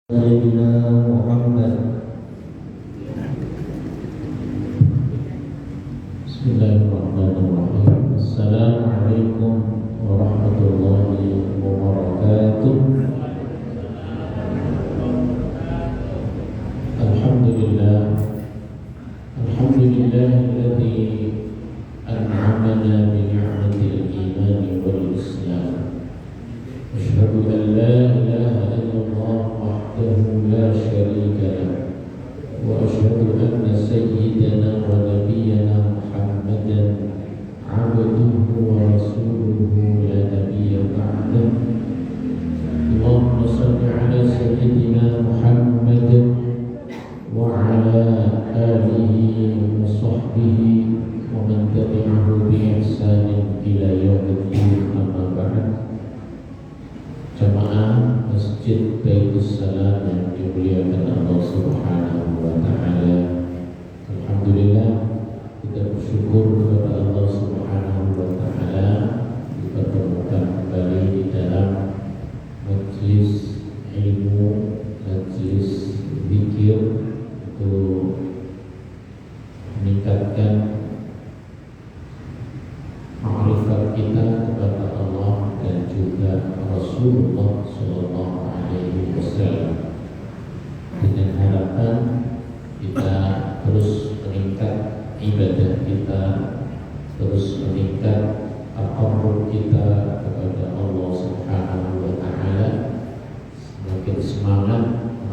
Sayyidina Muhammad. Bismillahirrahmanirrahim. Assalamualaikum warahmatullahi wabarakatuh. Alhamdulillah. Alhamdulillahilladzi an'amana bi ni'matil iman wal islam. Asyhadu an la ilaha illallah wahdahu la syarika lah, wa asyhadu anna sayyidana wa nabiyyana Muhammadan abduhu wa rasuluhu la nabiyya ba'dah. Allahumma shalli ala sayyidina Muhammad wa ala alihi wa sahbihi wa man tabi'ahu bi ihsanin ila yaumiddin, amma ba'd. Jamaah Masjid Baitus Salam yang dimuliakan Allah Subhanahu wa Ta'ala, alhamdulillah kita bersyukur kepada Allah Subhanahu wa Ta'ala dipertemukan kembali di dalam majlis ilmu, majlis zikir untuk meningkatkan ma'rifat kita kepada Allah dan juga Rasulullah Sallallahu Alaihi Wasallam, dengan harapan kita terus meningkat ibadah kita, terus meningkat taqarrub kita kepada Allah Subhanahu wa Ta'ala, semakin semangat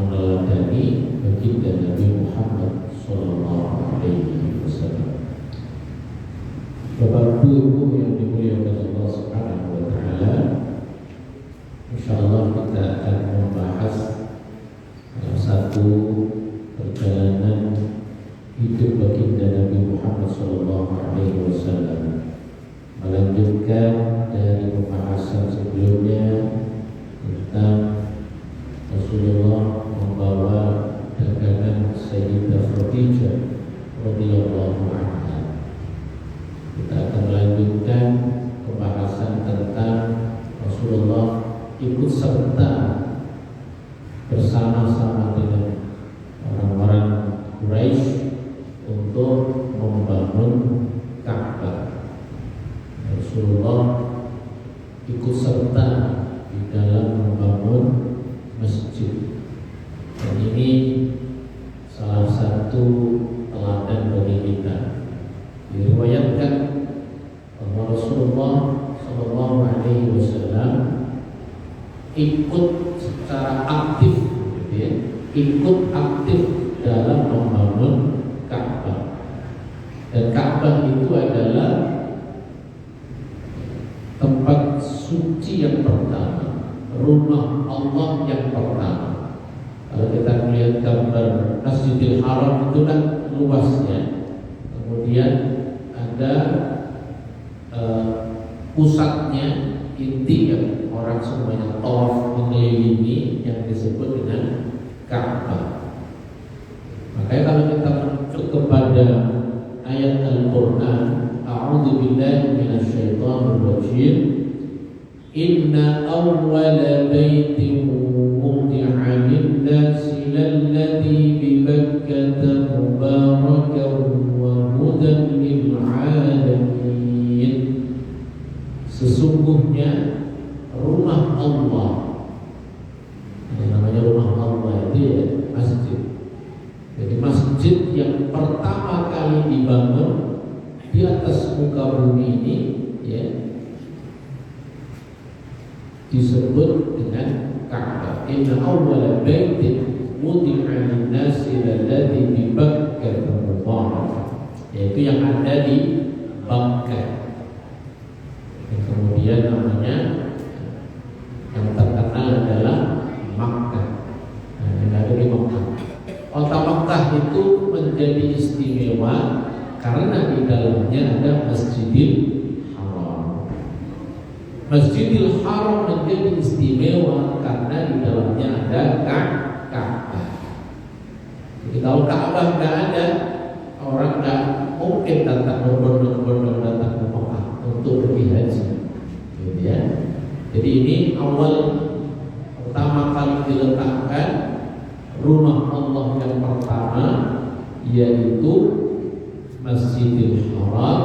meneladani baginda Nabi Muhammad Sallallahu Alaihi Wasallam. Bapak Ibu yang dimuliakan Allah Subhanahu wa Ta'ala, insyaallah kita akan membahas satu perjalanan hidup baginda Nabi Muhammad sallallahu alaihi wasallam, melanjutkan dari pembahasan sebelumnya tentang Rasulullah membawa dagangan Sayyidah Khadijah radhiyallahu anha. Kita akan melanjutkan pembahasan tentang Rasulullah ikut serta bersama-sama dengan orang-orang Quraisy untuk membangun Ka'bah. Rasulullah ikut serta di dalam membangun masjid, dan ini salah satu teladan bagi kita. Diriwayatkan bahwa Rasulullah Sallallahu Alaihi Wasallam ikut secara aktif, ikut aktif dalam membangun Ka'bah. Dan Ka'bah itu adalah tempat suci yang pertama, rumah Allah yang pertama. Kalau kita melihat gambar Masjidil Haram itu kan luasnya, kemudian ada pusatnya, inti yang orang semuanya tawaf mengelilingi, yang disebut dengan Ka'bah. Makanya kalau kita merujuk kepada ayat Al-Quran, A'udzu billahi minasyaitonir rajim, Inna awwala baitin wudi'a lin-nasi lalladzi bi Bakkah mubarakan wa hudan lil-'alamin. Sesungguhnya rumah Allah, yang namanya rumah Allah itu ya masjid. Jadi masjid yang pertama kali dibangun di atas muka bumi ini ya disebut dengan Ka'bah. Inna awwala baitin wudi'a lin-nasi lalladzi bi Bakkah mubarakan, yaitu yang ada di Bakkah. Kemudian namanya yang terkenal adalah Makkah. Yang ada di Makkah. Kota Makkah itu menjadi istimewa karena di dalamnya ada Masjidil Haram. Masjidil Haram menjadi istimewa karena di dalamnya ada Ka'bah. Jadi kalau Ka'bah nggak ada, orang nggak mungkin datang berbondong-bondong datang ke Makkah untuk pergi haji, gitu ya. Jadi ini awal pertama kali diletakkan rumah Allah yang pertama, yaitu Masjidil Haram,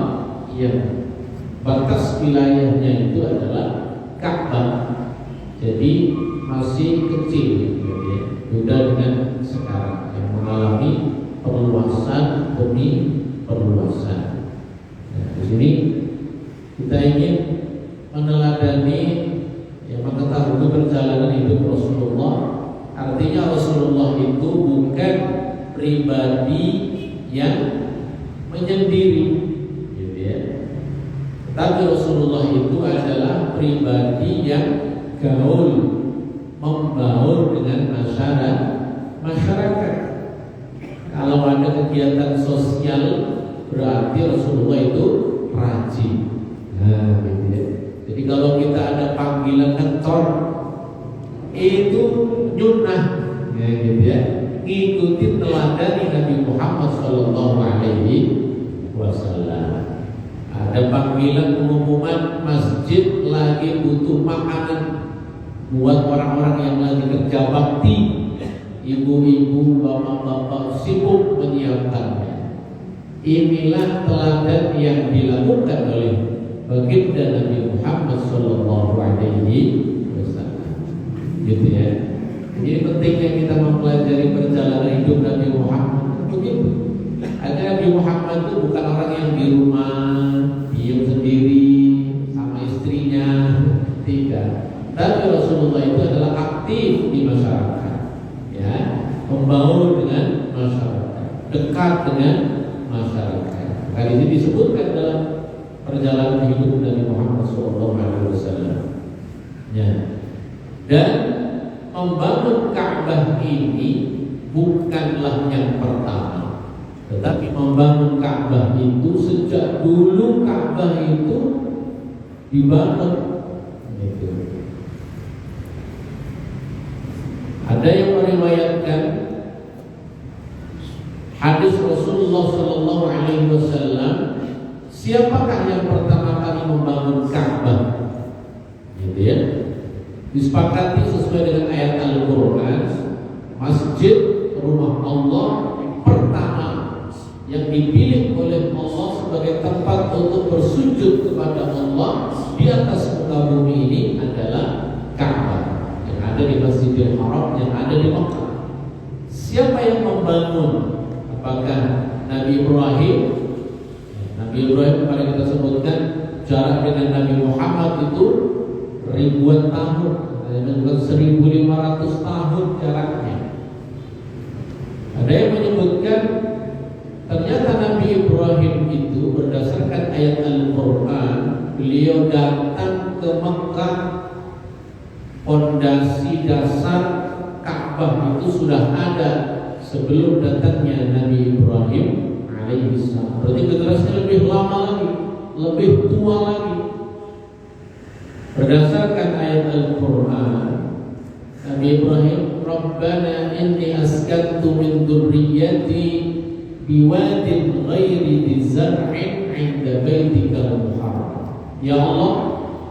yang batas wilayahnya itu adalah Ka'bah. Jadi masih kecil, gitu ya. Beda dengan sekarang yang mengalami perluasan demi perluasan. Nah, di sini kita ingin meneladani yang mengetahui perjalanan hidup Rasulullah. Artinya Rasulullah itu bukan pribadi yang menyendiri, gitu ya. Tetapi Rasulullah itu adalah pribadi yang gaul, membaur dengan masyarakat. Kalau ada kegiatan sosial, berarti Rasulullah itu rajin. Nah, gitu ya. Jadi kalau kita ada panggilan kantor, itu nyunah, ya, gitu ya. Ngikuti teladani Nabi Muhammad SAW. Ada panggilan pengumuman masjid lagi butuh makanan buat orang-orang yang lagi kerja bakti, ibu-ibu, bapak-bapak sibuk menyiapkannya. Inilah teladan yang dilakukan oleh baginda Nabi Muhammad SAW. Gitu ya. Jadi pentingnya kita mempelajari perjalanan hidup Nabi Muhammad. Begitu. Ada Nabi Muhammad itu bukan orang yang di rumah diam sendiri sama istrinya, tidak. Tapi Rasulullah itu adalah aktif di masyarakat, ya, membaur dengan masyarakat, dekat dengan masyarakat. Kali ini disebutkan dalam perjalanan hidup Nabi Muhammad SAW. Ya. Dan membangun Ka'bah ini bukanlah yang pertama, tetapi membangun Ka'bah itu sejak dulu Ka'bah itu dibangun. Gitu. Ada yang meriwayatkan hadis Rasulullah SAW, siapakah yang pertama kali membangun Ka'bah? Gitu ya. Disepakati sesuai dengan ayat Al-Quran, masjid rumah Allah pertama yang dipilih oleh Allah sebagai tempat untuk bersujud kepada Allah di atas muka bumi ini adalah Ka'bah yang ada di Masjidil Haram yang ada di Makkah. Siapa yang membangun? Apakah Nabi Ibrahim? Nabi Ibrahim kemarin kita sebutkan jarak dengan Nabi Muhammad itu ribuan tahun, bukan 1.500 tahun jaraknya. Ada yang menyebutkan ternyata Nabi Ibrahim itu berdasarkan ayat Al-Quran, beliau datang ke Mekah, fondasi dasar Ka'bah itu sudah ada sebelum datangnya Nabi Ibrahim alaihissalam. Berarti generasinya lebih lama lagi, lebih tua lagi. Berdasarkan ayat Al-Quran, Nabi Ibrahim, Rabbana inni askantu min dzurriyyati biwadin ghairi dzar'in 'inda baitikal muharram. Ya Allah,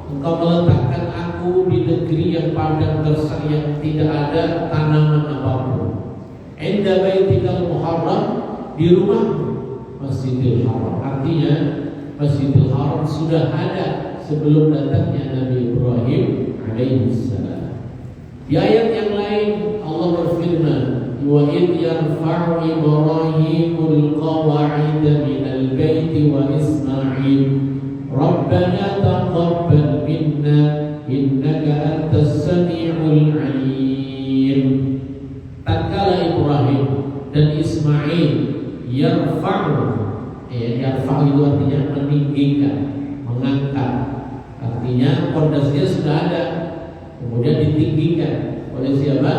Engkau meletakkan aku di negeri yang padang tersang yang tidak ada tanaman apapun. 'Inda baitikal muharram, di rumah Masjidil Haram. Artinya Masjidil Haram sudah ada sebelum datangnya Nabi Ibrahim alaihissalam. Di ayat yang lain Allah berfirman, wa id yarfa'u Ibrahimul qawa'ida minal baiti wa Ismail Rabbana taqabbal minna innaka antas sami'ul 'alim. Tatkala Ibrahim dan Ismail yarfa'u, yarfa'u itu artinya meninggikan, mengangkat. Artinya pondasinya sudah ada, kemudian ditinggikan oleh siapa?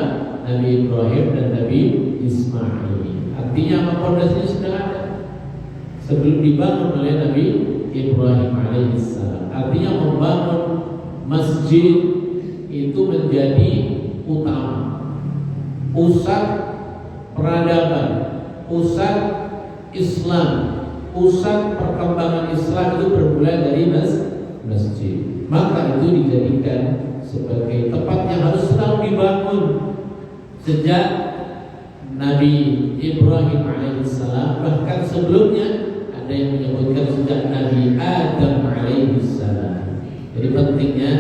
Nabi Ibrahim dan Nabi Ismail. Artinya pondasinya sudah ada sebelum dibangun oleh Nabi Ibrahim alaihissalam. Artinya membangun masjid itu menjadi utama, pusat peradaban, pusat Islam, pusat perkembangan Islam itu bermula dari masjid. Maka itu dijadikan sebagai tempat yang harus selalu dibangun sejak Nabi Ibrahim alaihissalam, bahkan sebelumnya ada yang menyebutkan sejak Nabi Adam alaihissalam. Jadi pentingnya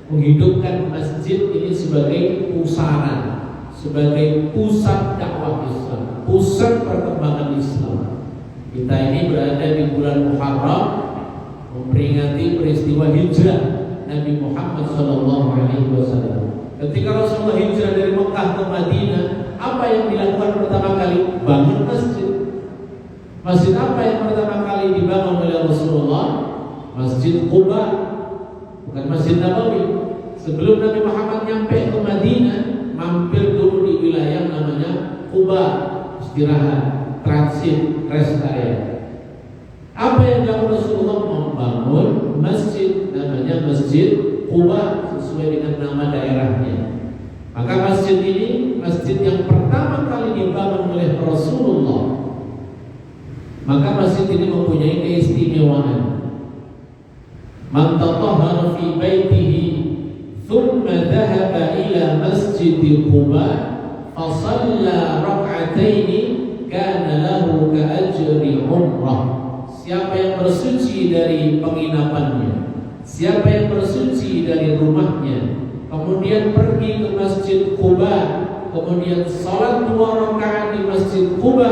menghidupkan masjid ini sebagai pusaran, sebagai pusat dakwah Islam, pusat perkembangan Islam. Kita ini berada di bulan Muharram, memperingati peristiwa hijrah Nabi Muhammad SAW. Ketika Rasulullah hijrah dari Mekah ke Madinah, apa yang dilakukan pertama kali? Bangun masjid. Masjid apa yang pertama kali dibangun oleh Rasulullah? Masjid Quba, bukan Masjid Nabawi. Sebelum Nabi Muhammad nyampe ke Madinah, mampir dulu di wilayah namanya Quba, istirahat, transit, rest area. Apa yang dilakukan Rasulullah? Membangun masjid, namanya Masjid Quba, sesuai dengan nama daerahnya. Maka masjid ini masjid yang pertama kali dibangun oleh Rasulullah. Maka masjid ini mempunyai keistimewaan. Man tatahhara fi baitihi thumma dhahaba ila Masjid Quba fa shalla rak'ataini kana lahu ka ajri umrah. Siapa yang bersuci dari penginapannya, siapa yang bersuci dari rumahnya, kemudian pergi ke Masjid Quba, kemudian salat 2 rakaat di Masjid Quba,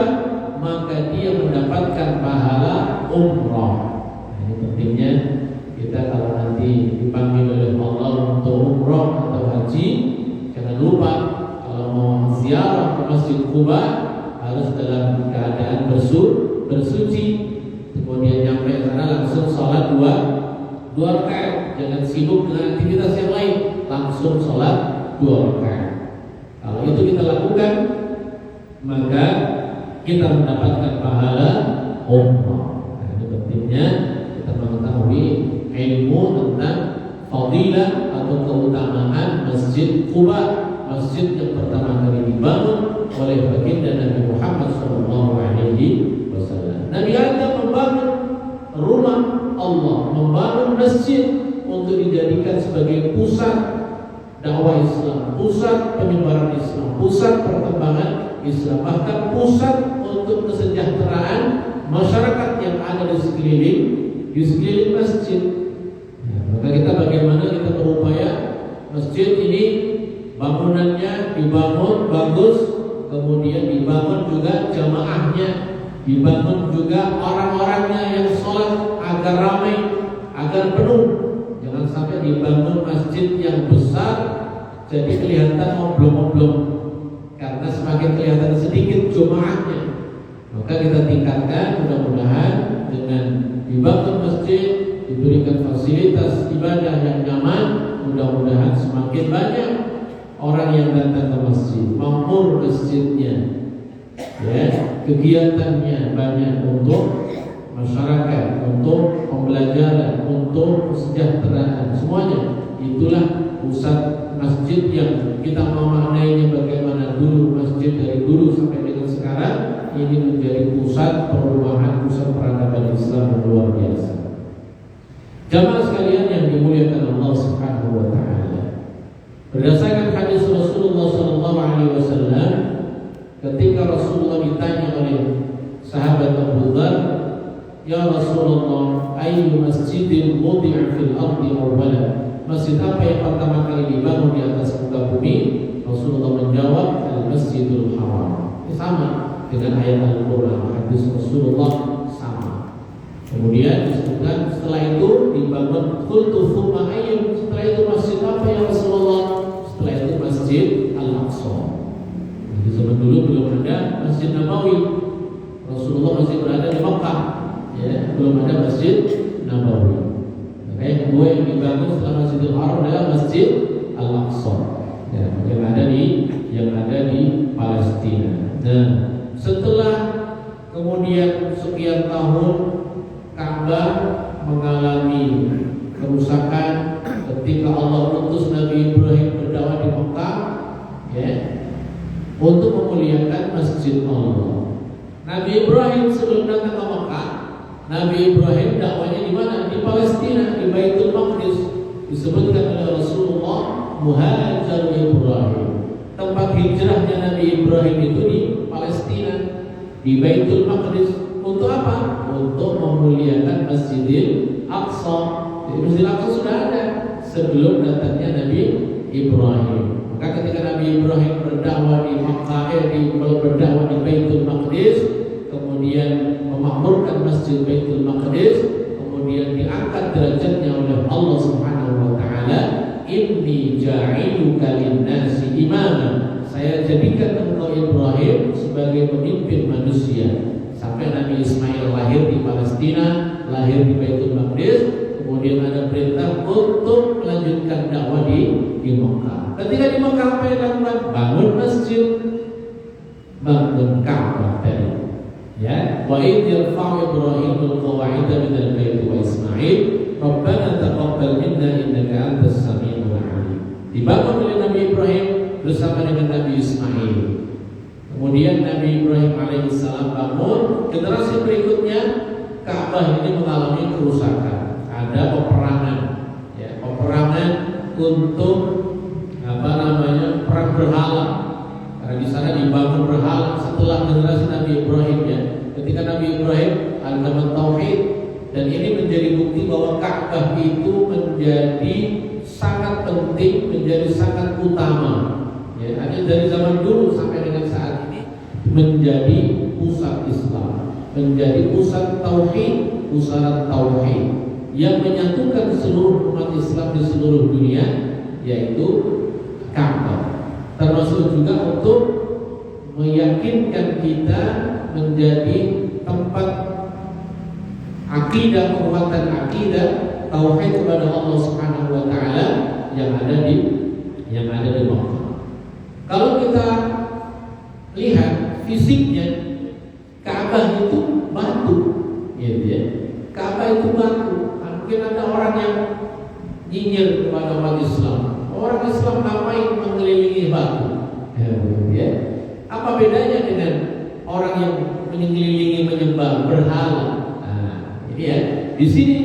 maka dia mendapatkan pahala umrah. Ini pentingnya kita kalau nanti dipanggil oleh Allah untuk umrah atau haji, jangan lupa kalau mau ziarah ke Masjid Quba harus dalam keadaan bersuci. Kemudian nyampe sana langsung sholat 2 rakaat, jangan sibuk dengan aktivitas yang lain, langsung sholat 2 rakaat. Kalau itu kita lakukan, maka kita mendapatkan pahala umrah. Nah, ini pentingnya kita mengetahui ilmu tentang fadilah atau keutamaan Masjid Quba, masjid yang pertama kali dibangun oleh baginda Nabi Muhammad SAW. Nabi Adam membangun rumah Allah, membangun masjid untuk dijadikan sebagai pusat dakwah Islam, pusat penyebaran Islam, pusat perkembangan Islam, bahkan pusat untuk kesejahteraan masyarakat yang ada di sekeliling masjid. Ya, maka kita bagaimana kita berupaya masjid ini bangunannya dibangun bagus, kemudian dibangun juga jamaahnya, dibangun juga orang-orangnya yang sholat agar ramai, agar penuh. Jangan sampai dibangun masjid yang besar jadi kelihatan oblong-oblong, karena semakin kelihatan sedikit jemaahnya. Maka kita tingkatkan, mudah-mudahan dengan dibangun masjid, diberikan fasilitas ibadah yang nyaman, mudah-mudahan semakin banyak orang yang datang ke masjid, makmur masjidnya, ya, kegiatannya banyak untuk masyarakat, untuk pembelajaran, untuk kesejahteraan, semuanya. Itulah pusat masjid yang kita memaknainya bagaimana dulu masjid dari dulu sampai dengan sekarang ini menjadi pusat perubahan, pusat peradaban Islam yang luar biasa. Jamaah sekalian yang dimuliakan Allah Subhanahu wa taala. Berdasarkan hadis Rasulullah SAW, ketika Rasulullah ditanya oleh sahabat Abu Dzar, "Ya Rasulullah, ayyu masjidin wudi'a fil ardi awwalan?" Masjid apa yang pertama kali dibangun di atas muka bumi? Rasulullah menjawab, Al-Masjidul Haram. Ini sama dengan ayat Al-Qur'an, hadis Rasulullah sama. Kemudian disebutkan setelah itu dibangun qultu thumma ayyu, setelah itu masjid apa ya Rasulullah? Setelah itu Masjid Al-Aqsa. Di zaman dulu belum ada Masjid Nabawi. Rasulullah masih berada di Makkah, ya, belum ada Masjid Nabawi. Maka yang kedua yang dibangun setelah Masjidil Haram adalah Masjid Al-Aqsa, ya, yang ada di Palestina. Nah, setelah kemudian sekian tahun Ka'bah mengalami kerusakan ketika Allah utus Nabi Ibrahim berdakwah di Mekah, ya, untuk memuliakan masjid Allah. Nabi Ibrahim sebelum datang ke Mekah, Nabi Ibrahim dakwahnya di mana? Di Palestina, di Baitul Maqdis. Disebutkan oleh Rasulullah Muhajar Ibrahim, tempat hijrahnya Nabi Ibrahim itu di Palestina, di Baitul Maqdis. Untuk apa? Untuk memuliakan Masjidil Aqsa. Jadi Masjidil Aqsa sudah ada sebelum datangnya Nabi Ibrahim. Maka ketika Nabi Ibrahim berdakwah di Makkah, berdakwah di Baitul Maqdis, kemudian memakmurkan Masjid Baitul Maqdis, kemudian diangkat derajatnya oleh Allah Subhanahu wa taala, inni ja'iluka lin-nasi imama. Saya jadikan engkau Ibrahim sebagai pemimpin manusia. Sampai Nabi Ismail lahir di Palestina, lahir di Baitul Maqdis, kemudian ada perintah untuk melanjutkan dakwah di Mekah. Ketika di Mekah apa yang dilakukan? Bangun masjid, bangun Ka'bah tadi. Ya, wa idh yarfa'u Ibrahimul qawa'ida minal baiti wa Ismail, Rabbana taqabbal minna innaka antas samiul 'alim. Dibangun oleh Nabi Ibrahim bersama dengan Nabi Ismail. Kemudian Nabi Ibrahim alaihissalam bangun, generasi berikutnya Ka'bah ini mengalami kerusakan. Ada peperangan, ya, peperangan untuk perang berhala. Karena di sana dibangun berhala setelah generasi Nabi Ibrahim, ya. Ketika Nabi Ibrahim agama tauhid, dan ini menjadi bukti bahwa Ka'bah itu menjadi sangat penting, menjadi sangat utama. Ya, ada dari zaman dulu sampai dengan saat ini menjadi pusat Islam, menjadi pusat tauhid, pusat tauhid yang menyatukan seluruh umat Islam di seluruh dunia, yaitu Ka'bah. Termasuk juga untuk meyakinkan kita menjadi tempat akidah, penguatan akidah tauhid kepada Allah Subhanahu wa taala yang ada di Mekah. Kalau kita lihat fisiknya, Ka'bah itu batu, gitu ya. Ka'bah itu batu. Mungkin ada orang yang nyinyir kepada umat Islam. Orang Islam ngapain mengelilingi batu? Ya. Apa bedanya dengan orang yang mengelilingi menyembah berhala? Nah, ini ya. Di sini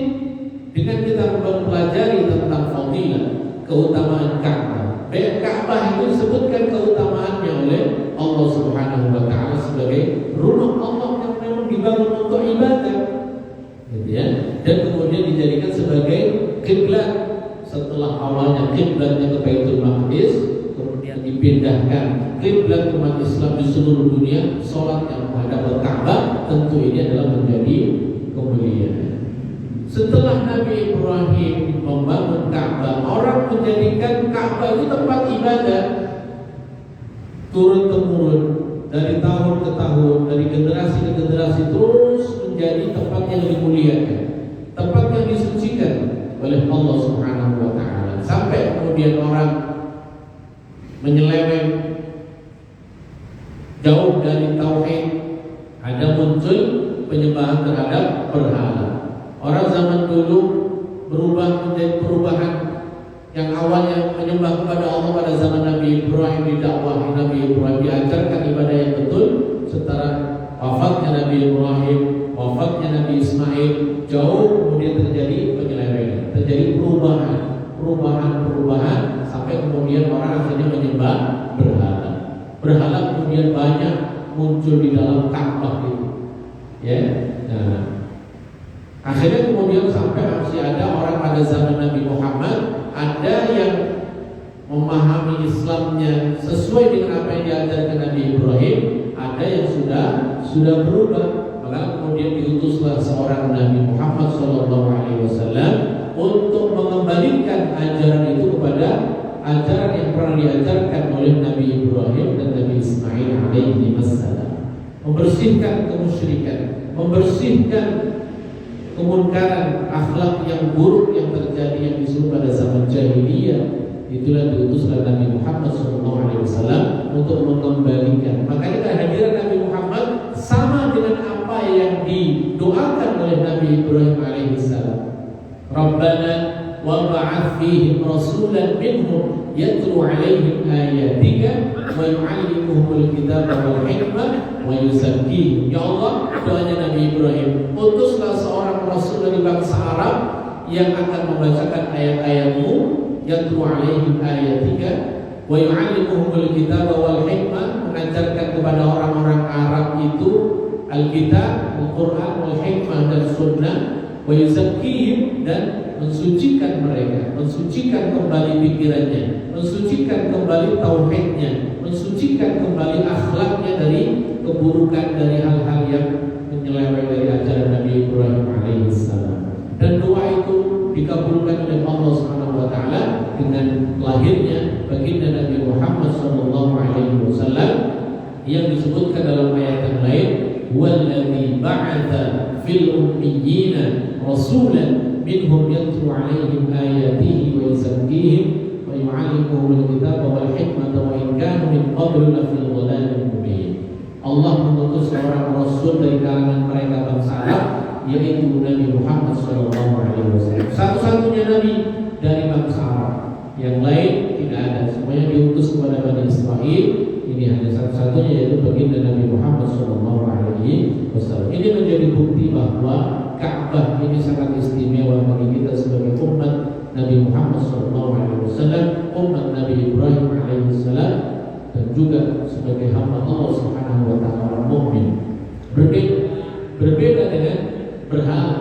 dengan kita mempelajari tentang fadilah, keutamaan Ka'bah. Ka'bah itu disebutkan keutamaannya oleh Allah Subhanahu wa taala sebagai rumah Allah yang memang dibangun untuk ibadah, gitu ya. Dan kemudian dijadikan sebagai kiblat. Setelah awalnya kiblatnya ke Baitul Maqdis, kemudian dipindahkan kiblat umat Islam di seluruh dunia, salat yang menghadap Ka'bah, tentu ini adalah menjadi kemuliaan. Setelah Nabi Ibrahim membangun Ka'bah, orang menjadikan Ka'bah itu tempat ibadah. Turun-temurun, dari tahun ke tahun, dari generasi ke generasi, terus menjadi tempat yang dimuliakan, tempat yang disucikan oleh Allah Subhanahu wa taala. Sampai kemudian orang menyeleweng jauh dari tauhid, ada muncul penyembahan terhadap berhala. Orang zaman dulu berubah menjadi perubahan. Yang awalnya menyembah kepada Allah pada zaman Nabi Ibrahim, didakwahi Nabi Ibrahim, diajarkan ibadah yang betul. Setelah wafatnya Nabi Ibrahim, wafatnya Nabi Ismail, jauh kemudian terjadi penyelewengan, terjadi perubahan sampai kemudian orang akhirnya menyembah berhala. Berhala kemudian banyak muncul di dalam Ka'bah itu, ya. Nah, akhirnya kemudian sampai masih ada orang pada zaman Nabi Muhammad, ada yang memahami Islamnya sesuai dengan apa yang diajarkan Nabi Ibrahim, ada yang sudah berubah. Maka kemudian diutuslah seorang Nabi Muhammad SAW untuk mengembalikan ajaran itu kepada ajaran yang pernah diajarkan oleh Nabi Ibrahim dan Nabi Ismail alaihi wassalam. Membersihkan kemusyrikan, membersihkan kemunkaran akhlak yang buruk yang terjadi yang disuruh pada zaman jahiliyah. Itulah diutuslah Nabi Muhammad SAW untuk mengembalikan. Makanya kehadiran Nabi Muhammad sama dengan apa yang didoakan oleh Nabi Ibrahim alaihissalam. Rabbana wa ba'ath fihim rasulan minhum yatlu alaihim ayatika wa yu'allimuhumul kitaba wal hikmah wa yuzakkihim. Ya Allah, doanya Nabi Ibrahim, utuslah seorang rasul dari bangsa Arab yang akan membacakan ayat-ayat-Mu, yatlu alaihim ayatika wa yu'allimuhumul kitaba wal hikmah, mengajarkan Al-Kitab, Al-Quran, Al-Hikmah dan Sunnah, wa yuzakkihim, dan mensucikan mereka, mensucikan kembali pikirannya, mensucikan kembali tauhidnya, mensucikan kembali akhlaknya dari keburukan, dari hal-hal yang menyeleweng dari ajaran Nabi Ibrahim alaihissalam. Dan doa itu dikabulkan oleh Allah Subhanahu wa taala dengan lahirnya baginda Nabi Muhammad sallallahu alaihi wasallam yang disebutkan dalam ayat yang lain, "Wallazi ba'atsa fil ummiyina rasulan minhum yatlu 'alaihim ayatihi wa yuzakkihim wa yu'allimuhumul kitaba wal hikmata wa in kanu min qablu lafil dhalalin mubin." Allah mengutus seorang rasul dari kalangan mereka bangsa Arab, yaitu Nabi Muhammad SAW. Satu-satunya Nabi dari bangsa Arab. Yang lain tidak ada. Semuanya diutus kepada Bani Israel. Ini hanya satu-satunya, yaitu baginda Nabi Muhammad SAW. Ini menjadi bukti bahwa Ka'bah ini sangat istimewa bagi kita sebagai umat Nabi Muhammad SAW, umat Nabi Ibrahim alaihissalam, dan juga sebagai hamba Allah Subhanahu wa taala, orang mukmin. Berbeda dengan berhala.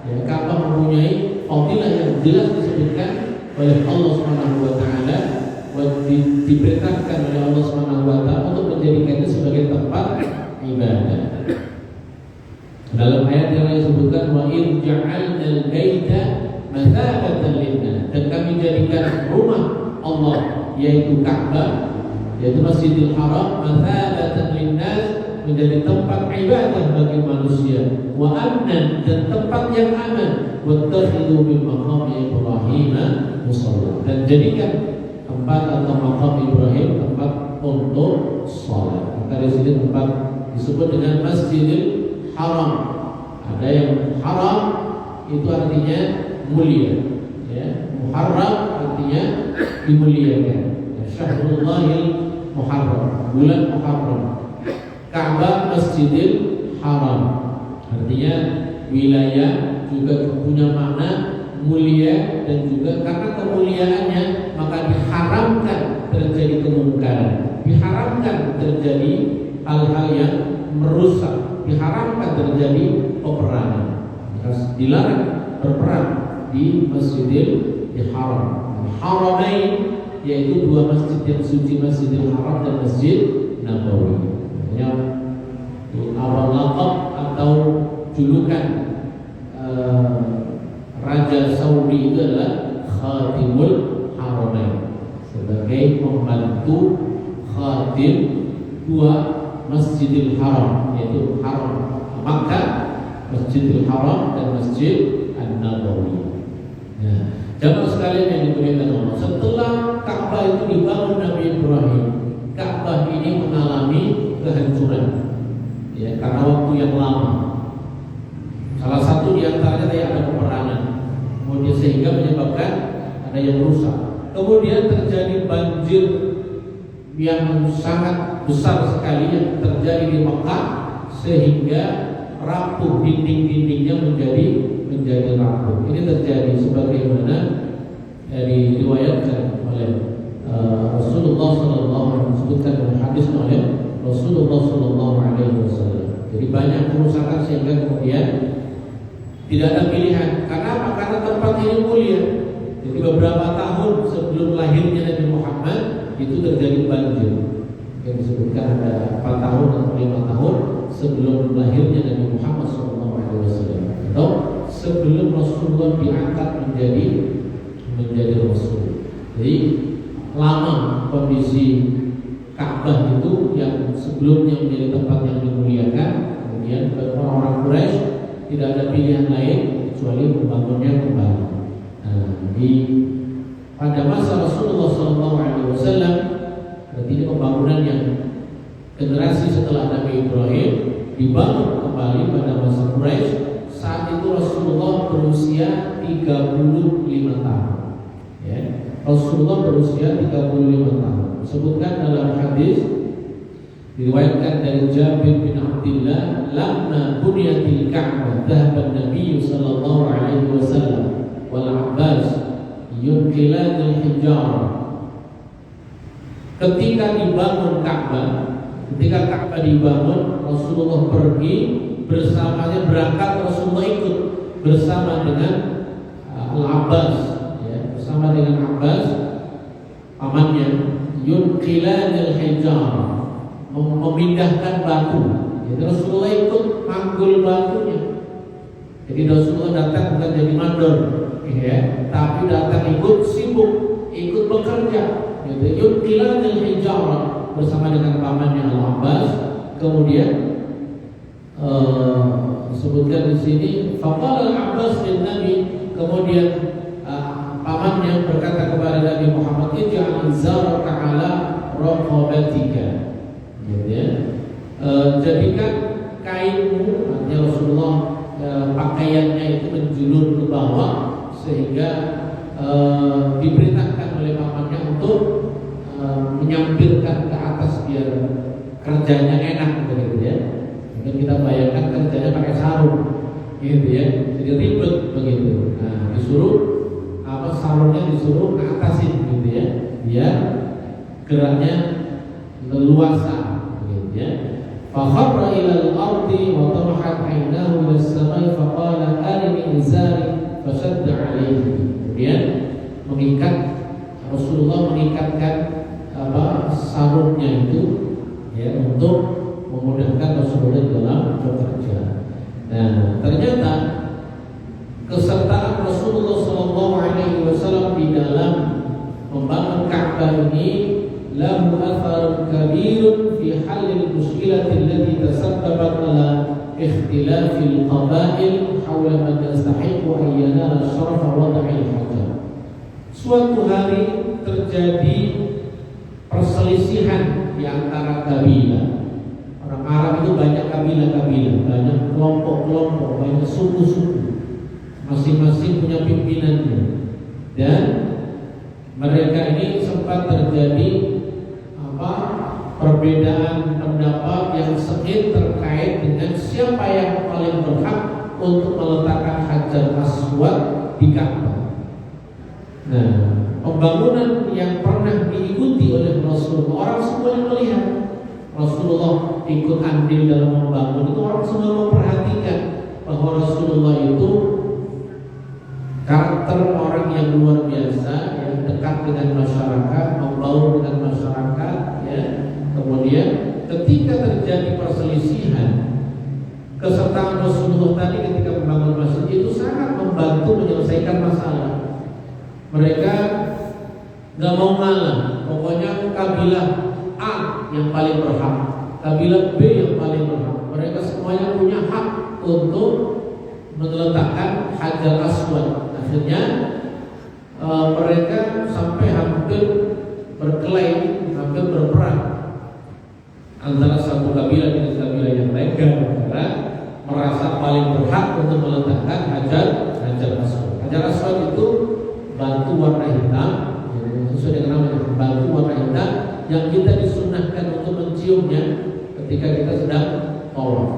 Ya, Ka'bah mempunyai fadilah yang jelas disebutkan oleh Allah Subhanahu wa taala, diperintahkan oleh Allah Subhanahu wa taala untuk menjadikannya sebagai tempat ibadah. Dalam ayat yang disebutkan, wa in ja'alnal baita mathabatan lin-nas, dan kami jadikan rumah Allah yaitu Ka'bah, yaitu Masjidil Haram, mathabatan lin-nas, menjadi tempat ibadah bagi manusia, wa amnan, dan tempat yang aman, wattakhidhu min maqami Ibrahim musalla, dan jadikan tempat atau maqam Ibrahim tempat untuk salat. Maka di sini tempat disebut dengan Masjidil Haram. Ada yang haram itu artinya mulia, ya. Muharram artinya dimuliakan. Syahrullahil Muharram, bulan Muharram. Ka'bah Masjidil Haram, artinya wilayah, juga punya makna mulia, dan juga karena kemuliaannya maka diharamkan terjadi kemungkaran, diharamkan terjadi hal-hal yang merusak, diharamkan terjadi peperangan. Dilarang berperang di Masjidil Haram. Haramain yaitu dua masjid yang suci, Masjidil Haram dan Masjid Nabawi. Awal laqab atau julukan Raja Saudi itu adalah Khatimul Haramain, sebagai pembantu khatim dua Masjidil Haram, yaitu Haram Makkah, Masjidil Haram, dan Masjid An-Nabawi. Nah, jamaah sekalian yang dimuliakan Allah, setelah Ka'bah itu dibangun Nabi Ibrahim, Ka'bah ini mengalami kehancuran, ya, karena waktu yang lama. Salah satu di antaranya ada peperangan, kemudian sehingga menyebabkan ada yang rusak. Kemudian terjadi banjir yang sangat besar sekali yang terjadi di Mekah, sehingga rapuh dinding-dindingnya menjadi rapuh. Ini terjadi sebagaimana diriwayatkan oleh Rasulullah sallallahu alaihi wasallam, disebutkan dalam hadis oleh Rasulullah sallallahu alaihi wasallam. Jadi banyak kerusakan sehingga kemudian tidak ada pilihan. Karena apa? Karena tempat ini mulia. Jadi beberapa tahun sebelum lahirnya Nabi Muhammad itu terjadi banjir. Yang disebutkan ada 4 tahun atau 5 tahun sebelum lahirnya Nabi Muhammad sallallahu alaihi wasallam. Atau sebelum Rasulullah diangkat menjadi Rasul. Jadi lama kondisi Ka'bah itu yang sebelumnya menjadi tempat yang dimuliakan, kemudian orang-orang Quraisy tidak ada pilihan lain kecuali membangunnya kembali. Pada masa Rasulullah SAW, berarti ini pembangunan yang generasi setelah Nabi Ibrahim dibangun kembali pada masa Quraisy. Saat itu Rasulullah berusia 35 tahun. Ya. Rasulullah berusia 35 tahun. Disebutkan dalam hadis diriwayatkan dari Jabir bin Abdullah, "Lamma bunyatil Ka'bah dhahaba an-nabiy sallallahu alaihi wasallam wal Abbas yunqilan al-hijarah." Ketika dibangun Ka'bah, ketika Ka'bah dibangun, Rasulullah pergi bersamanya berangkat, Rasulullah ikut bersama dengan Al-Abbas, ya, bersama dengan Abbas pamannya, yunqilanil hijar, memindahkan batu. Jadi Rasulullah ikut manggul batunya. Jadi Rasulullah datang bukan jadi mandor, ya, tapi datang ikut sibuk, ikut bekerja. Gitu. Yunqilanil hijar bersama dengan pamannya Al-Abbas. Kemudian disebutkan di sini, faqala Al-Abbas bin Nabi, kemudian pamannya berkata kepada Nabi Muhammad, ij'al zaraka ala raqabatika, gitu ya. Jadikan kainmu, artinya Rasulullah pakaiannya itu menjulur ke bawah sehingga diperintahkan oleh pamannya untuk menyampirkan ke atas biar kerjanya enak, begitu ya. Mungkin kita bayangkan kerjanya pakai sarung, gitu ya. Jadi ribet begitu. Nah, disuruh sarungnya disuruh ke atasin, gitu ya, biar geraknya leluasa, gitu ya. Fakharra ilal ardi wa tarahat aynahu ila as-samai faqala arini izari fashadda alayhi. Kemudian Rasulullah mengikatkan sarungnya itu, ya, untuk memudahkan Rasulullah dalam bekerja. Nah, ternyata kesertaan Rasulullah SAW di dalam membangun Ka'bah ini lahu atharun kabirun fi halil mushkilati allati tasabbabat ala ikhtilafil qabail hawla man yastahiqu an yanala syarafa wada'il hajar. Suatu hari terjadi perselisihan di antara kabilah. Orang Arab itu banyak kabilah-kabilah, banyak kelompok-kelompok, banyak suku-suku. Masing-masing punya pimpinannya. Dan mereka ini sempat terjadi perbedaan pendapat yang sengit terkait dengan siapa yang paling berhak untuk meletakkan Hajar Aswad di Ka'bah. Nah, pembangunan yang pernah diikuti oleh Rasulullah, orang semuanya melihat Rasulullah ikut andil dalam membangun itu, orang semua memperhatikan bahwa Rasulullah itu karakter orang yang luar biasa, yang dekat dengan masyarakat, membaur dengan masyarakat, ya. Kemudian ketika terjadi perselisihan, kesertaan Rasulullah tadi ketika membangun masjid itu sangat membantu menyelesaikan masalah. Mereka nggak mau ngalah, pokoknya kabilah A yang paling berhak, kabilah B yang paling berhak. Mereka semuanya punya hak untuk meletakkan Hajar Aswad. Akhirnya mereka sampai hampir berkelahi, hampir berperang antara satu kabilah dengan kabilah yang lain karena merasa paling berhak untuk meletakkan Hajar Aswad. Hajar Aswad itu batu warna hitam, sesuai dengan namanya, batu warna hitam yang kita disunahkan untuk menciumnya ketika kita sedang tawaf,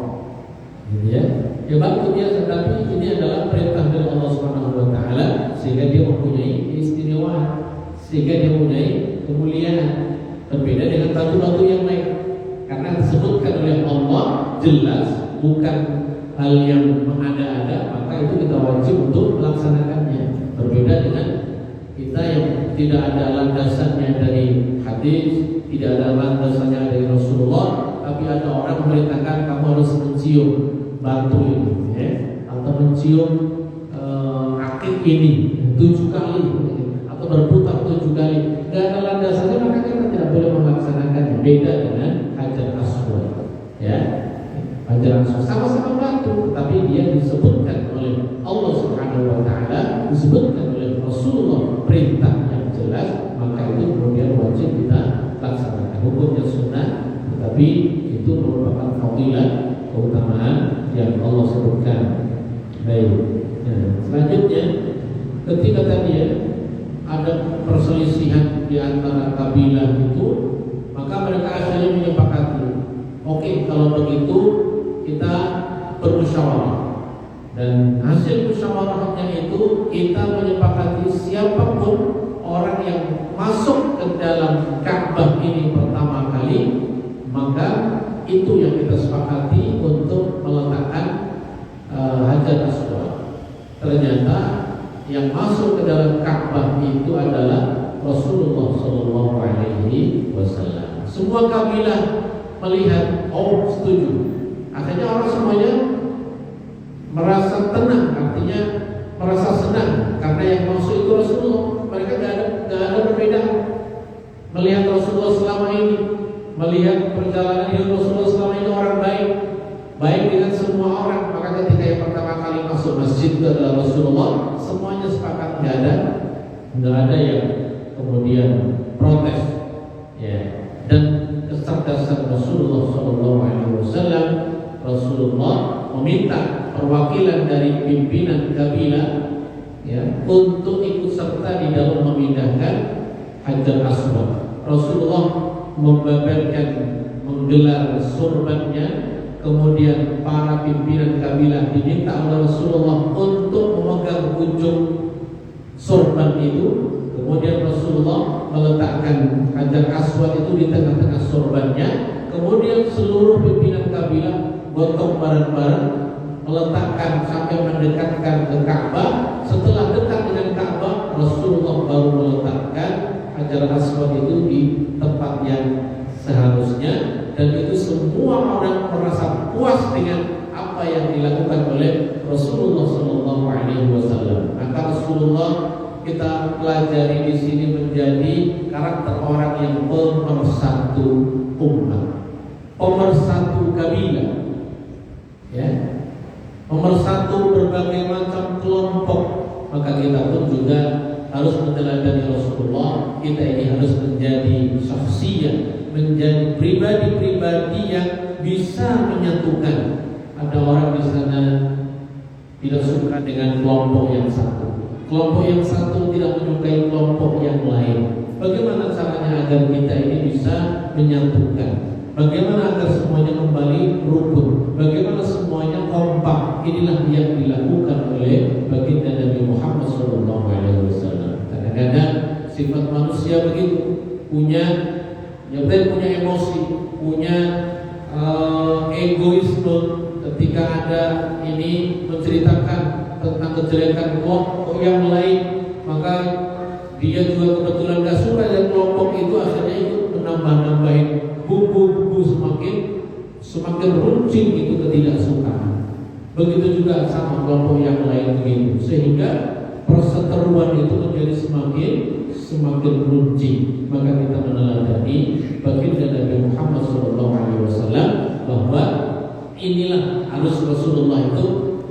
gitu ya. Ya batu biasa, tapi ini adalah perintah dari Allah Subhanahu wa taala sehingga dia mempunyai keistimewaan, sehingga dia mempunyai kemuliaan berbeda dengan batu-batu yang lain. Karena disebutkan oleh Allah jelas, bukan hal yang mengada-ada, maka itu kita wajib untuk melaksanakannya. Berbeda dengan kita yang tidak ada landasannya dari hadis, tidak ada landasannya dari Rasulullah, tapi ada orang memerintahkan kamu harus mencium batu ini, ya, atau mencium akik ini 7 kali, atau berputar 7 kali. Tidak ada landasannya, maka kita tidak boleh melaksanakannya. Beda dengan Hajar Aswad, ya. Hajar Aswad sama-sama batu, tapi dia disebutkan oleh Allah Subhanahu wa taala, disebutkan oleh Rasulullah perintah yang jelas, maka itu kemudian wajib kita laksanakan. Hukumnya sunnah, tetapi itu merupakan fadilah, keutamaan yang Allah sebutkan. Baik. Nah, selanjutnya ketika tadi ada perselisihan di antara kabilah itu, maka mereka akhirnya menyepakati, oke, kalau begitu kita bermusyawarah, dan hasil musyawarahnya itu kita menyepakati siapapun orang yang masuk ke dalam Ka'bah ini pertama kali, maka itu yang kita sepakati untuk meletakkan Hajar Aswad, ternyata yang masuk ke dalam Ka'bah itu adalah Rasulullah Shallallahu Alaihi Wasallam. Semua kabilah melihat, oh setuju. Akhirnya orang semuanya merasa tenang, artinya merasa senang karena yang masuk itu Rasulullah. Mereka tidak ada perbedaan melihat Rasulullah selama ini, melihat perjalanan hidup Rasulullah selama ini orang baik dengan semua orang. Maka ketika yang pertama kali masuk masjid itu adalah Rasulullah, semuanya sepakat, nggak ada yang kemudian protes, ya. Dan kecerdasan Rasulullah SAW, Rasulullah meminta perwakilan dari pimpinan kabilah, ya, untuk ikut serta di dalam memindahkan Hajar Aswad. Rasulullah menggelar surbannya, kemudian para pimpinan kabilah diminta oleh Rasulullah untuk memegang ujung surban itu. Kemudian Rasulullah meletakkan Hajar Aswad itu di tengah-tengah surbannya. Kemudian seluruh pimpinan kabilah gotong bareng-bareng meletakkan sampai mendekatkan ke Ka'bah. Setelah dekat dengan Ka'bah, Rasulullah baru meletakkan Hajar Aswad itu di tempat yang seharusnya. Dan itu semua orang merasa puas dengan apa yang dilakukan oleh Rasulullah SAW. Maka Rasulullah kita pelajari di sini menjadi karakter orang yang pemersatu umat, pemersatu kabilah, ya, pemersatu berbagai macam kelompok. Maka kita pun juga harus meneladani Rasulullah. Kita ini harus menjadi syakhsiyah, menjadi pribadi-pribadi yang bisa menyatukan. Ada orang di sana tidak suka dengan kelompok yang satu, kelompok yang satu tidak menyukai kelompok yang lain. Bagaimana caranya agar kita ini bisa menyatukan? Bagaimana agar semuanya kembali rukun? Bagaimana semuanya kompak? Inilah yang dilakukan oleh baginda Nabi Muhammad SAW. Kadang-kadang sifat manusia begitu, punya emosi, punya egoisme. Ketika ada ini menceritakan tentang kejelekan kelompok yang lain, maka dia juga kebetulan gak suka dengan kelompok itu, akhirnya itu menambah-nambahin bumbu-bumbu semakin runcing itu ketidaksukaan. Begitu juga sama kelompok yang lain begitu, sehingga perseteruan itu menjadi semakin runcing. Maka kita meneladani baginda Nabi Muhammad SAW bahwa inilah harus Rasulullah itu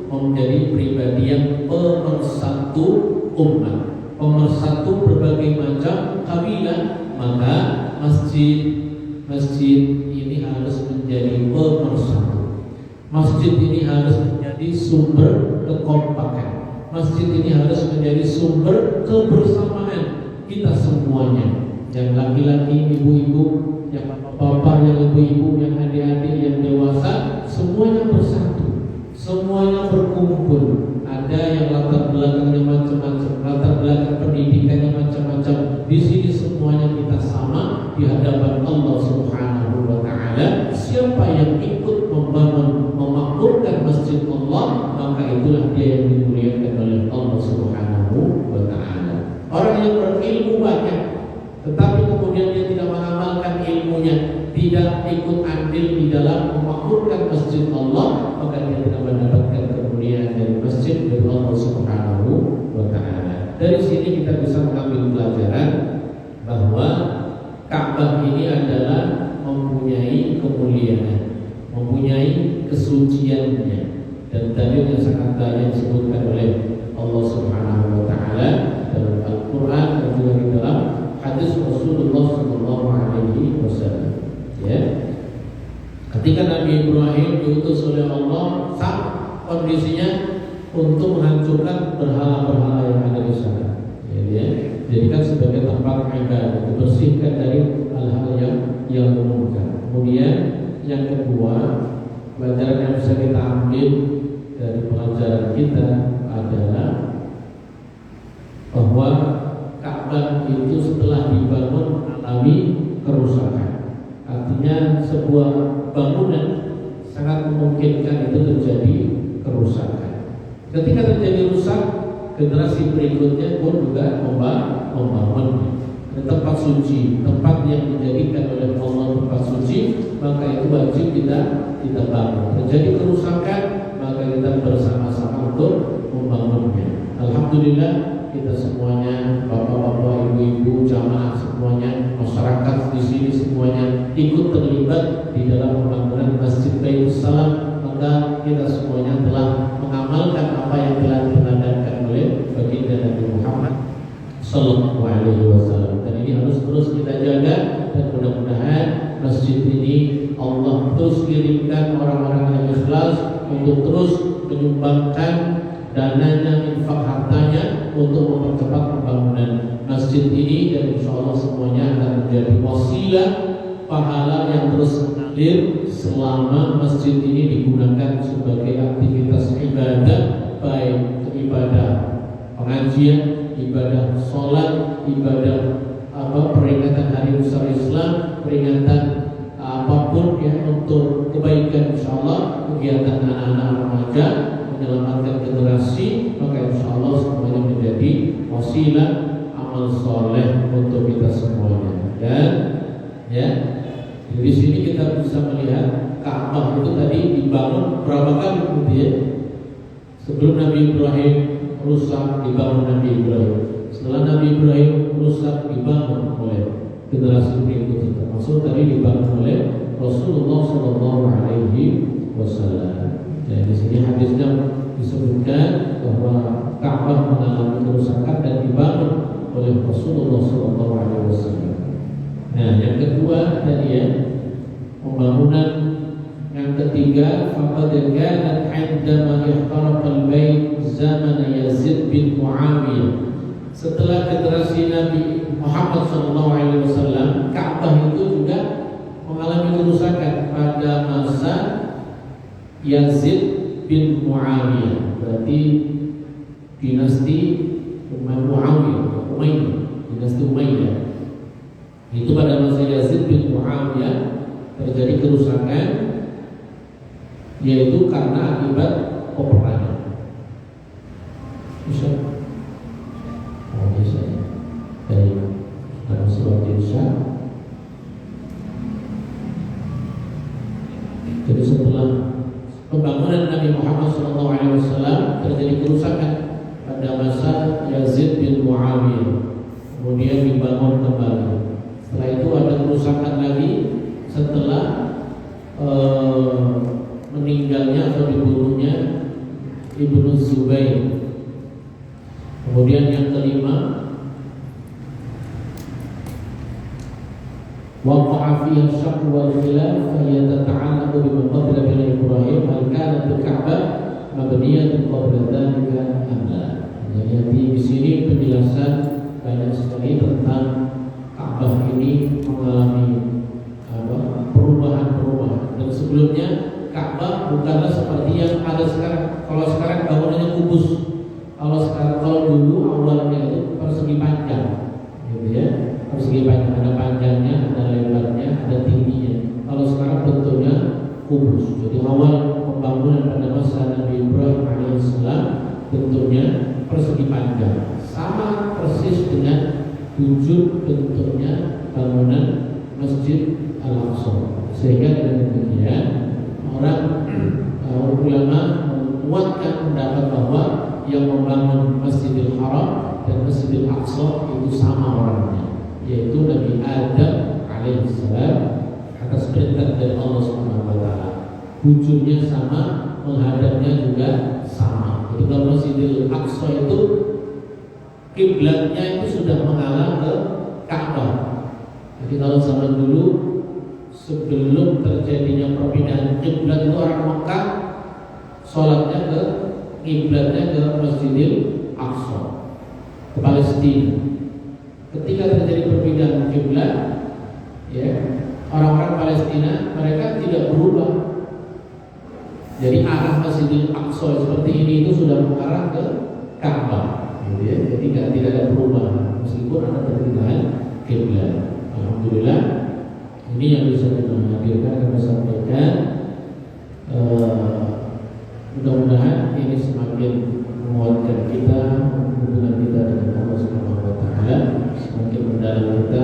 menjadi pribadi yang pemersatu umat, pemersatu berbagai macam kabilah. Maka masjid ini harus menjadi pemersatu. Masjid ini harus menjadi sumber kekompakan. Masjid ini harus menjadi sumber kebersamaan kita semuanya, yang laki-laki, ibu-ibu, yang bapak-bapak, yang ibu-ibu, yang adik-adik, yang dewasa, semuanya bersatu, semuanya berkumpul. Ada yang latar belakangnya macam-macam, latar belakang pendidikannya macam-macam. Di sini semuanya kita sama di hadapan Allah Subhanahu wa Ta'ala. Siapa yang ikut membangun, memakmurkan masjid Allah, maka itulah dia yang dimuliakan oleh Allah Subhanahu wa Ta'ala. Orang yang berilmu banyak, tetapi kemudian dia tidak mengamalkan ilmunya, tidak ikut andil di dalam memakmurkan masjid Allah, maka dia tidak mendapatkan kemuliaan dari masjid dari Allah Subhanahu wa Ta'ala. Dari sini kita bisa mengambil pelajaran bahwa Ka'bah ini adalah mempunyai kemuliaan, mempunyai kesuciannya, dan dalil yang sangat banyak disebutkan oleh Allah Subhanahu wa Ta'ala dalam Al-Quran dan juga di dalam hadis Rasulullah SAW. Ya, ketika Nabi Ibrahim diutus oleh Allah, kondisinya untuk menghancurkan berhala-berhala yang ada di sana. Ya, jadikan sebagai tempat ibadah, dibersihkan dari hal-hal yang mungkar. Kemudian yang kedua, pelajaran yang bisa kita ambil dari pelajaran kita adalah bahwa Ka'bah itu setelah dibangun alami kerusakan. Artinya sebuah bangunan sangat memungkinkan itu terjadi kerusakan. Ketika terjadi rusak, generasi berikutnya pun juga membangun tempat suci, tempat yang dijadikan oleh Allah tempat suci, maka itu wajib kita bangun. Terjadi kerusakan, maka kita bersama-sama untuk membangunnya. Alhamdulillah kita semuanya, bapak-bapak, ibu-ibu, jamaah semuanya, masyarakat di sini semuanya ikut terlibat di dalam pembangunan Masjid Baitus Salam. Maka kita semuanya telah mengamalkan apa yang telah diteladangkan oleh baginda Nabi Muhammad Sallallahu Alaihi Wasallam. Dan ini harus terus kita jaga, dan mudah-mudahan masjid ini Allah terus kirimkan orang-orang yang ikhlas untuk terus menyumbangkan dananya, infak hartanya untuk mempercepat pembangunan masjid ini, dan insya Allah semuanya akan menjadi wasilah pahala yang terus mengalir selama masjid ini digunakan sebagai aktivitas ibadah, baik ibadah pengajian, ibadah sholat, ibadah peringatan Hari Besar Islam, peringatan apapun ya untuk kebaikan, insya Allah kegiatan anak-anak remaja menyelamatkan generasi, maka insya Allah semuanya menjadi wasilah amal soleh untuk kita semuanya. Dan ya, di sini kita bisa melihat Ka'bah itu tadi dibangun berapa kali kemudian. Sebelum Nabi Ibrahim rusak, dibangun Nabi Ibrahim. Setelah Nabi Ibrahim rusak, dibangun oleh generasi berikutnya. Termasuk tadi dibangun oleh Rasulullah Sallallahu Alaihi Wasallam. Dan di sini hadisnya disebutkan bahwa Ka'bah mengalami kerusakan dan dibangun oleh Rasulullah Sallallahu Alaihi Wasallam. Nah, yang kedua tadi ya, pembangunan yang ketiga, faqad kanat 'indama ihtaraqa al-bait zaman Yazid bin Muawiyah. Setelah generasi Nabi Muhammad SAW, Ka'bah itu juga mengalami kerusakan pada masa Yazid bin Muawiyah. Berarti dinasti Muawiyah, dinasti Umayyah. Itu pada masa Yazid bin Muawiyah terjadi kerusakan, yaitu karena akibat peperangan. Bisa? Oh, bisa ya. Baik. Karena surat Isya. Jadi setelah pembangunan Nabi Muhammad SAW terjadi kerusakan pada masa Yazid bin Muawiyah, kemudian dibangun kembali. Setelah itu ada kerusakan lagi setelah meninggalnya atau dibunuhnya Ibnu Zubair. Kemudian yang kelima, waqa'a fiha syakk wal khilaf fa yatata'allaqu bima qabla bil Ibrahim hal kanat al-Ka'bah mabniyatan qabla dzalika am la. Jadi di sini penjelasan banyak sekali tentang Ka'bah ini mengalami perubahan-perubahan. Dan sebelumnya Ka'bah bukanlah seperti yang ada sekarang. Kalau sekarang bangunannya kubus. Kalau dulu awalnya itu persegi panjang, gitu ya. Persegi panjang, ada panjangnya, ada lebarnya, ada tingginya. Kalau sekarang bentuknya kubus. Jadi awal pembangunan pada masa Nabi Ibrahim alaihissalam bentuknya persegi panjang, sama persis dengan wujud bentuknya bangunan Masjid Al-Aqsa. Sehingga dengan demikian orang ulama menguatkan pendapat bahwa yang membangun Masjidil Haram dan Masjidil Aqsa itu sama orangnya, yaitu Nabi Adam alaihissalam atas perintah dari Allah Subhanahu wa taala. Wujudnya sama, menghadapnya juga sama. Jadi kalau Masjidil Aqsa itu kiblatnya itu sudah mengarah ke Ka'bah. Jadi kalau zaman dulu sebelum terjadinya perpindahan kiblat itu orang Mekah sholatnya ke kiblatnya ke Masjidil Aqsa, ke Palestina. Ketika terjadi perpindahan kiblat, ya, orang-orang Palestina mereka tidak berubah. Jadi arah Masjidil Aqsa seperti ini itu sudah mengarah ke Ka'bah, gitu ya. Jadi tidak ada perubahan meskipun ada perpindahan kiblat. Alhamdulillah, ini yang bisa kita hadirkan, kita sampaikan. Mudah-mudahan ini semakin menguatkan kita, hubungan kita dengan Allah Subhanahu wa taala, semakin mendalam kita